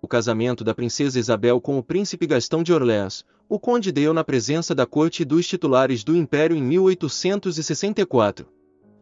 o casamento da princesa Isabel com o príncipe Gastão de Orléans, o conde deu na presença da corte e dos titulares do Império em 1864.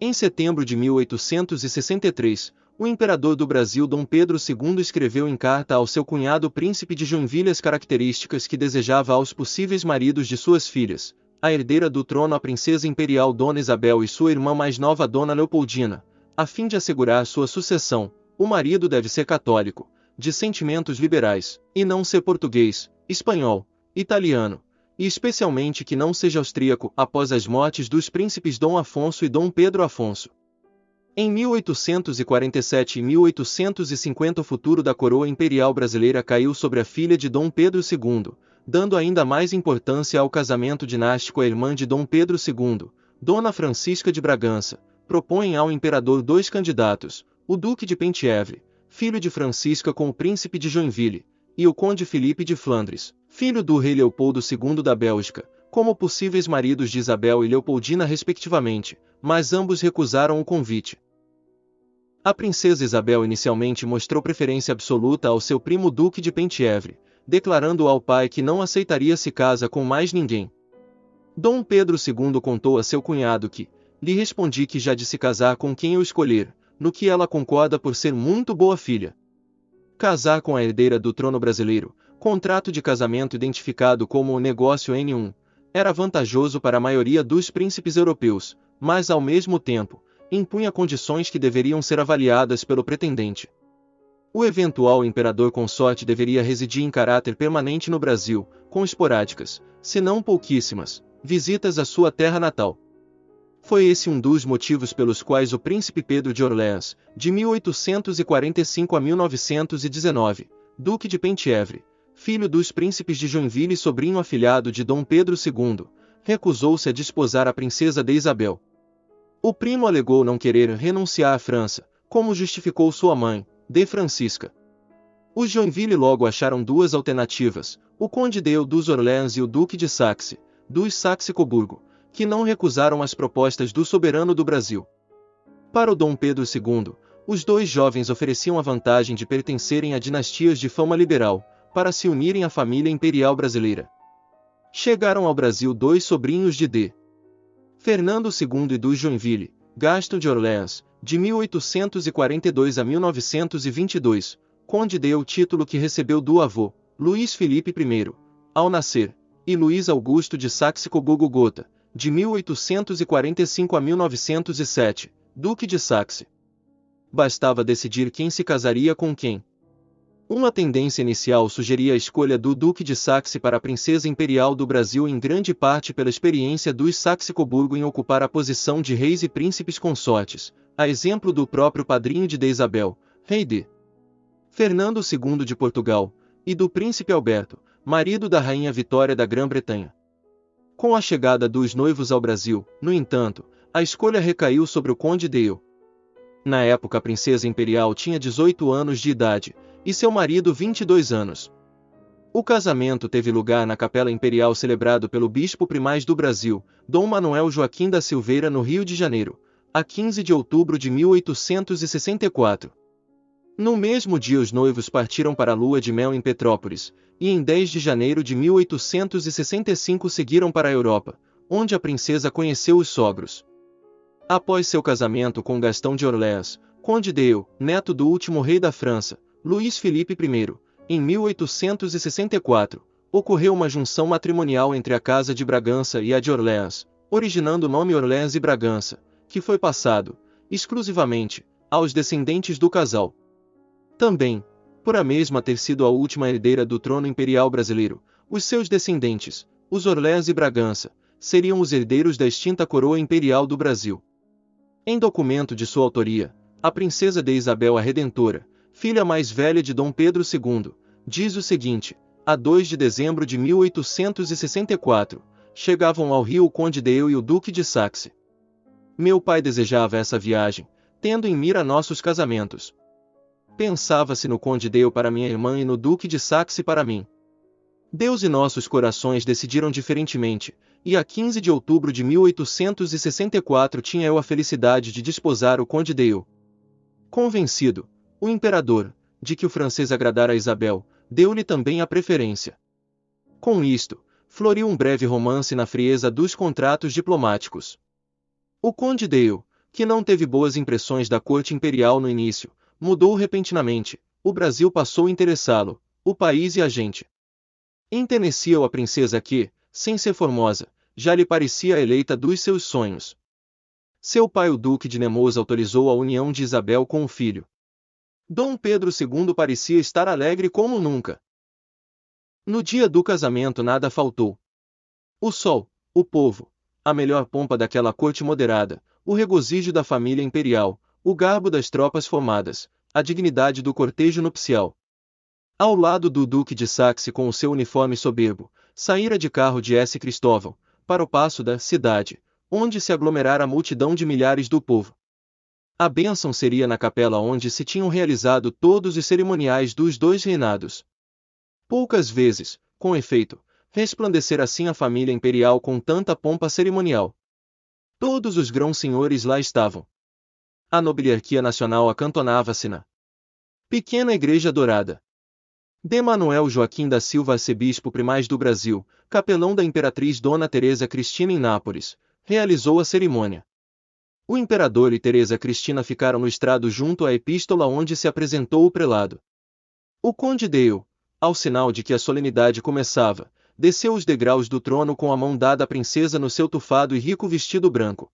Em setembro de 1863, o imperador do Brasil Dom Pedro II escreveu em carta ao seu cunhado príncipe de Joinville as características que desejava aos possíveis maridos de suas filhas, a herdeira do trono a princesa imperial Dona Isabel e sua irmã mais nova Dona Leopoldina. A fim de assegurar sua sucessão, o marido deve ser católico, de sentimentos liberais, e não ser português, espanhol, italiano, e especialmente que não seja austríaco. Após as mortes dos príncipes Dom Afonso e Dom Pedro Afonso, em 1847 e 1850 o futuro da coroa imperial brasileira caiu sobre a filha de Dom Pedro II, dando ainda mais importância ao casamento dinástico. A irmã de Dom Pedro II, Dona Francisca de Bragança, propõe ao imperador dois candidatos, o Duque de Penthièvre, filho de Francisca com o príncipe de Joinville, e o conde Filipe de Flandres, filho do rei Leopoldo II da Bélgica, como possíveis maridos de Isabel e Leopoldina respectivamente, mas ambos recusaram o convite. A princesa Isabel inicialmente mostrou preferência absoluta ao seu primo Duque de Penthièvre, declarando ao pai que não aceitaria se casa com mais ninguém. Dom Pedro II contou a seu cunhado que, lhe respondi que já de se casar com quem eu escolher, no que ela concorda por ser muito boa filha. Casar com a herdeira do trono brasileiro, contrato de casamento identificado como o negócio N1, era vantajoso para a maioria dos príncipes europeus, mas ao mesmo tempo, impunha condições que deveriam ser avaliadas pelo pretendente. O eventual imperador consorte deveria residir em caráter permanente no Brasil, com esporádicas, se não pouquíssimas, visitas à sua terra natal. Foi esse um dos motivos pelos quais o príncipe Pedro de Orléans, de 1845 a 1919, Duque de Penthièvre, filho dos príncipes de Joinville e sobrinho afilhado de Dom Pedro II, recusou-se a desposar a princesa de Isabel. O primo alegou não querer renunciar à França, como justificou sua mãe, de Francisca. Os Joinville logo acharam duas alternativas, o conde dos Orléans e o duque de Saxe, dos Saxe-Coburgo, que não recusaram as propostas do soberano do Brasil. Para o Dom Pedro II, os dois jovens ofereciam a vantagem de pertencerem a dinastias de fama liberal, para se unirem à família imperial brasileira. Chegaram ao Brasil dois sobrinhos de D. Fernando II e dos Joinville, Gaston de Orléans, de 1842 a 1922, conde o título que recebeu do avô, Luís Felipe I, ao nascer, e Luís Augusto de Saxe-Coburgo-Gotha, de 1845 a 1907, Duque de Saxe. Bastava decidir quem se casaria com quem. Uma tendência inicial sugeria a escolha do Duque de Saxe para a princesa imperial do Brasil, em grande parte pela experiência dos Saxe-Coburgo em ocupar a posição de reis e príncipes consortes, a exemplo do próprio padrinho de Isabel, rei de Fernando II de Portugal, e do príncipe Alberto, marido da rainha Vitória da Grã-Bretanha. Com a chegada dos noivos ao Brasil, no entanto, a escolha recaiu sobre o conde Na época a princesa imperial tinha 18 anos de idade, e seu marido 22 anos. O casamento teve lugar na Capela Imperial celebrado pelo bispo primaz do Brasil, Dom Manuel Joaquim da Silveira, no Rio de Janeiro, a 15 de outubro de 1864. No mesmo dia os noivos partiram para a lua de mel em Petrópolis, e em 10 de janeiro de 1865 seguiram para a Europa, onde a princesa conheceu os sogros. Após seu casamento com Gastão de Orléans, conde neto do último rei da França, Luís Felipe I, em 1864, ocorreu uma junção matrimonial entre a Casa de Bragança e a de Orléans, originando o nome Orléans e Bragança, que foi passado, exclusivamente, aos descendentes do casal. Também, por a mesma ter sido a última herdeira do trono imperial brasileiro, os seus descendentes, os Orléans e Bragança, seriam os herdeiros da extinta coroa imperial do Brasil. Em documento de sua autoria, a princesa de Isabel a Redentora, filha mais velha de Dom Pedro II, diz o seguinte: a 2 de dezembro de 1864, chegavam ao Rio o conde e o duque de Saxe. Meu pai desejava essa viagem, tendo em mira nossos casamentos. Pensava-se no conde para minha irmã e no duque de Saxe para mim. Deus e nossos corações decidiram diferentemente, e a 15 de outubro de 1864 tinha eu a felicidade de desposar o conde Convencido, o imperador, de que o francês agradara a Isabel, deu-lhe também a preferência. Com isto, floriu um breve romance na frieza dos contratos diplomáticos. O conde Dale, que não teve boas impressões da corte imperial no início, mudou repentinamente. O Brasil passou a interessá-lo, o país e a gente. Enternecia-o a princesa que, sem ser formosa, já lhe parecia a eleita dos seus sonhos. Seu pai, o Duque de Nemours, autorizou a união de Isabel com o filho. Dom Pedro II parecia estar alegre como nunca. No dia do casamento nada faltou. O sol, o povo, a melhor pompa daquela corte moderada, o regozijo da família imperial, o garbo das tropas formadas, a dignidade do cortejo nupcial. Ao lado do Duque de Saxe com o seu uniforme soberbo, saíra de carro de S. Cristóvão, para o paço da cidade, onde se aglomerara a multidão de milhares do povo. A bênção seria na capela onde se tinham realizado todos os cerimoniais dos dois reinados. Poucas vezes, com efeito, resplandecera assim a família imperial com tanta pompa cerimonial. Todos os grãos-senhores lá estavam. A nobiliarquia nacional acantonava-se na pequena igreja dourada. D. Manuel Joaquim da Silva, arcebispo primaz do Brasil, capelão da imperatriz Dona Teresa Cristina em Nápoles, realizou a cerimônia. O imperador e Teresa Cristina ficaram no estrado junto à epístola onde se apresentou o prelado. O conde Dale, ao sinal de que a solenidade começava, desceu os degraus do trono com a mão dada à princesa no seu tufado e rico vestido branco.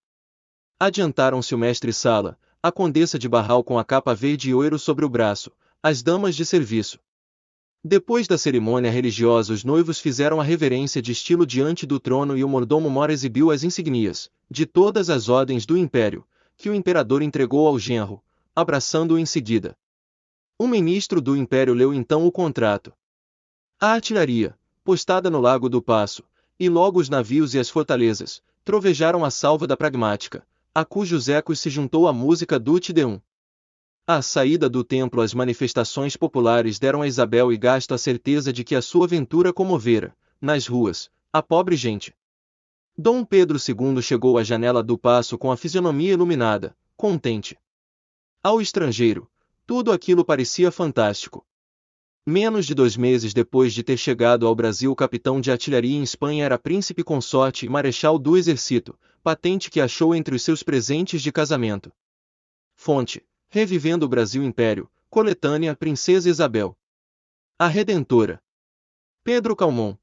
Adiantaram-se o mestre-sala, a condessa de Barral com a capa verde e ouro sobre o braço, as damas de serviço. Depois da cerimônia religiosa, os noivos fizeram a reverência de estilo diante do trono e o mordomo-mor exibiu as insígnias, de todas as ordens do império, que o imperador entregou ao genro, abraçando-o em seguida. O ministro do império leu então o contrato. A artilharia, postada no Lago do Paço, e logo os navios e as fortalezas, trovejaram a salva da pragmática, a cujos ecos se juntou a música do Te Deum. À saída do templo, as manifestações populares deram a Isabel e Gasto a certeza de que a sua ventura comovera, nas ruas, a pobre gente. Dom Pedro II chegou à janela do paço com a fisionomia iluminada, contente. Ao estrangeiro, tudo aquilo parecia fantástico. Menos de 2 meses depois de ter chegado ao Brasil, o capitão de artilharia em Espanha era príncipe consorte e marechal do exército, patente que achou entre os seus presentes de casamento. Fonte: Revivendo o Brasil Império, coletânea Princesa Isabel. A Redentora. Pedro Calmon.